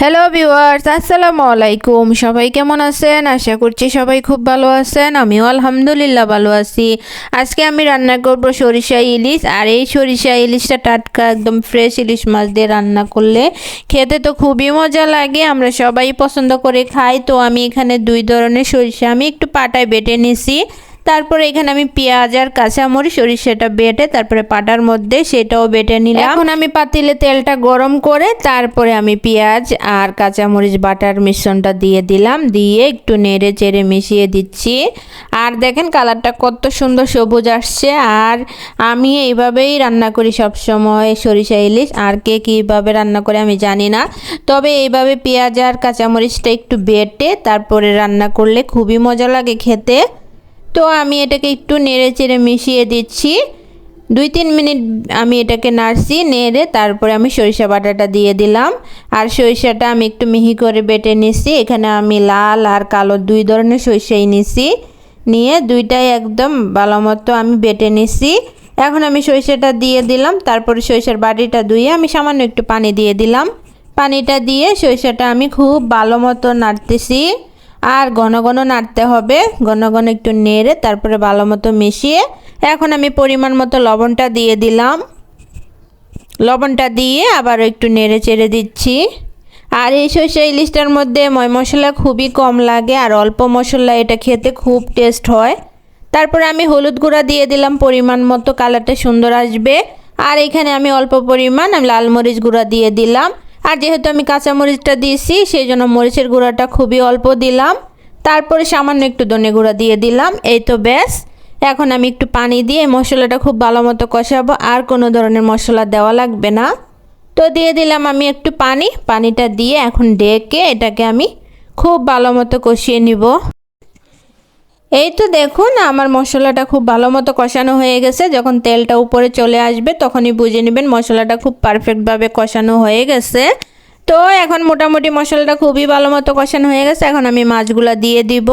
Hello viewers, আসসালামু আলাইকুম। সবাই কেমন আছেন? আশা করছি সবাই খুব ভালো আছেন। আমিও আলহামদুলিল্লাহ ভালো আছি। আজকে আমি রান্না করব সরিষা ইলিশ। আর এই সরিষা ইলিশটা টাটকা একদম ফ্রেশ ইলিশ মাছ দিয়ে রান্না করলে খেতে তো খুবই মজা লাগে। আমরা সবাই পছন্দ করে খাই। তো আমি এখানে দুই ধরনের সরিষা আমি একটু পাটায় বেটে নিছি। তারপরে এখানে আমি পেঁয়াজ আর কাঁচামরিচ সরিষাটা বেটে তারপরে পাটার মধ্যে সেটাও বেটে নিলাম। এখন আমি পাতিলে তেলটা গরম করে তারপরে আমি পেঁয়াজ আর কাঁচামরিচ বাটার মিশ্রণটা দিয়ে দিলাম, দিয়ে একটু নেড়ে চেড়ে মিশিয়ে দিচ্ছি। আর দেখেন কালারটা কত সুন্দর সবুজ আসছে। আর আমি এইভাবেই রান্না করি সব সময় সরিষা ইলিশ। আর কে কীভাবে রান্না করে আমি জানি না, তবে এইভাবে পেঁয়াজ আর কাঁচামরিচটা একটু বেটে তারপরে রান্না করলে খুবই মজা লাগে খেতে। তো আমি এটাকে একটু নেড়ে চেড়ে মিশিয়ে দিচ্ছি। 2-3 মিনিট আমি এটাকে নাড়ছি, নেড়ে তারপরে আমি সরিষা বাটাটা দিয়ে দিলাম। আর সরিষাটা আমি একটু মিহি করে বেটে নিছি। এখানে আমি লাল আর কালো দুই ধরনের সরিষাই নিছি, নিয়ে দুইটাই একদম ভালো মতো আমি বেটে নিছি। এখন আমি সরিষাটা দিয়ে দিলাম, তারপরে সরিষার বাটিটা ধুয়ে আমি সামান্য একটু পানি দিয়ে দিলাম। পানিটা দিয়ে সরিষাটা আমি খুব ভালো মতো নাড়তেছি। আর ঘন ঘন নাড়তে হবে, ঘন ঘন একটু নেড়ে তারপরে ভালো মতো মিশিয়ে এখন আমি পরিমাণ মতো লবণটা দিয়ে দিলাম। লবণটা দিয়ে আবারও একটু নেড়ে চেড়ে দিচ্ছি। আর এই সরিষা ইলিশটার মধ্যে ময় মশলা খুবই কম লাগে, আর অল্প মশলা এটা খেতে খুব টেস্ট হয়। তারপরে আমি হলুদ গুঁড়া দিয়ে দিলাম পরিমাণ মতো, কালারটা সুন্দর আসবে। আর এখানে আমি অল্প পরিমাণ লাল মরিচ গুঁড়া দিয়ে দিলাম। আর যেহেতু আমি কাঁচা মরিচটা দিয়েছি সেই জন্য মরিচের গুঁড়াটা খুবই অল্প দিলাম। তারপরে সামান্য একটু ধনে গুঁড়া দিয়ে দিলাম। এই তো ব্যাস। এখন আমি একটু পানি দিয়ে মশলাটা খুব ভালো মতো কষাবো, আর কোনো ধরনের মশলা দেওয়া লাগবে না। তো দিয়ে দিলাম আমি একটু পানি। পানিটা দিয়ে এখন ডেকে এটাকে আমি খুব ভালো মতো কষিয়ে নিব। এই তো দেখুন আমার মশলাটা খুব ভালো মতো কষানো হয়ে গেছে। যখন তেলটা উপরে চলে আসবে তখনই বুঝে নেবেন মশলাটা খুব পারফেক্টভাবে কষানো হয়ে গেছে। তো এখন মোটামুটি মশলাটা খুবই ভালো মতো কষানো হয়ে গেছে। এখন আমি মাছগুলা দিয়ে দিব।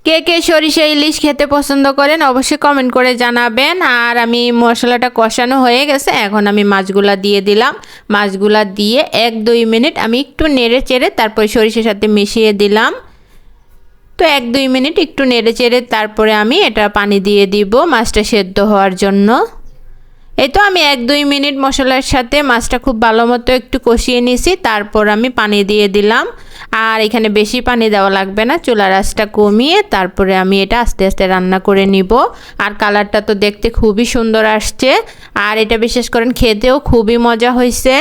কে কে সরিষা ইলিশ খেতে পছন্দ করেন অবশ্যই কমেন্ট করে জানাবেন। আর আমি মশলাটা কষানো হয়ে গেছে, এখন আমি মাছগুলা দিয়ে দিলাম। মাছগুলা দিয়ে 1-2 মিনিট আমি একটু নেড়ে চেড়ে তারপরে সরিষার সাথে মিশিয়ে দিলাম। তো 1-2 মিনিট একটু নেড়ে চেড়ে তারপরে আমি এটা পানি দিয়ে দিব মাছটা সেদ্ধ হওয়ার জন্য। এই তো আমি 1-2 মিনিট মশলার সাথে মাছটা খুব ভালো মতো একটু কষিয়ে নিয়েছি, তারপর আমি পানি দিয়ে দিলাম। আর এখানে বেশি পানি দেওয়া লাগবে না, চুলার আঁচটা কমিয়ে তারপরে আমি এটা আস্তে আস্তে রান্না করে নিব। আর কালারটা তো দেখতে খুবই সুন্দর আসছে। আর এটা বিশেষ করে খেতেও খুবই মজা হয়েছে।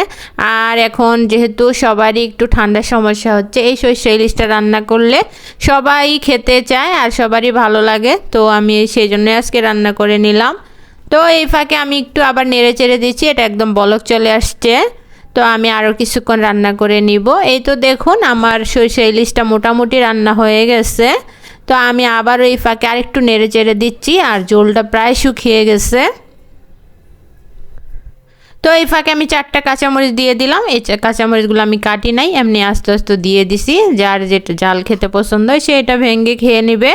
আর এখন যেহেতু সবারই একটু ঠান্ডার সমস্যা হচ্ছে, এই সরিষা ইলিশটা রান্না করলে সবাই খেতে চায় আর সবারই ভালো লাগে। তো আমি সেই জন্য আজকে রান্না করে নিলাম। তো এই ফাঁকে আমি একটু আবার নেড়ে চেড়ে দিচ্ছি, এটা একদম বলক চলে আসছে। তো আমি আরও কিছুক্ষণ রান্না করে নিব। এই তো দেখুন আমার সরিষা ইলিশটা মোটামুটি রান্না হয়ে গেছে। তো আমি আবার এই ফাঁকে আরেকটু নেড়ে চেড়ে দিচ্ছি, আর ঝোলটা প্রায় শুকিয়ে গেছে। তো এই ফাঁকে আমি 4টা কাঁচামরিচ দিয়ে দিলাম। এই কাঁচামরিচগুলো আমি কাটি নাই, এমনি আস্তে আস্তে দিয়ে দিছি। যার যেটা ঝাল খেতে পছন্দ হয় সে এটা ভেঙে খেয়ে নেবে।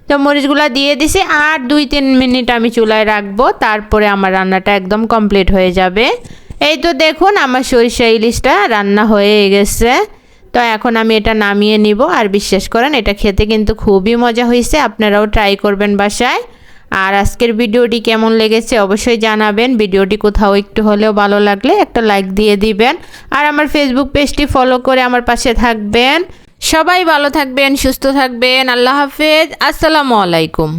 তো মরিচগুলো দিয়ে দিছি, আর 2-3 মিনিট আমি চুলায় রাখবো, তারপরে আমার রান্নাটা একদম কমপ্লিট হয়ে যাবে। এই তো দেখুন আমার সরিষা ইলিশটা রান্না হয়ে গেছে। তো এখন আমি এটা নামিয়ে নিব। আর বিশ্বাস করেন এটা খেতে কিন্তু খুবই মজা হয়েছে, আপনারাও ট্রাই করবেন বাসায়। আর আজকের ভিডিওটি কেমন লেগেছে অবশ্যই জানাবেন। ভিডিওটি কোথাও একটু হলেও ভালো লাগলে একটা লাইক দিয়ে দিবেন। আর আমার ফেসবুক পেজটি ফলো করে আমার পাশে থাকবেন। সবাই ভালো থাকবেন, সুস্থ থাকবেন। আল্লাহ হাফেজ, আসসালামু আলাইকুম।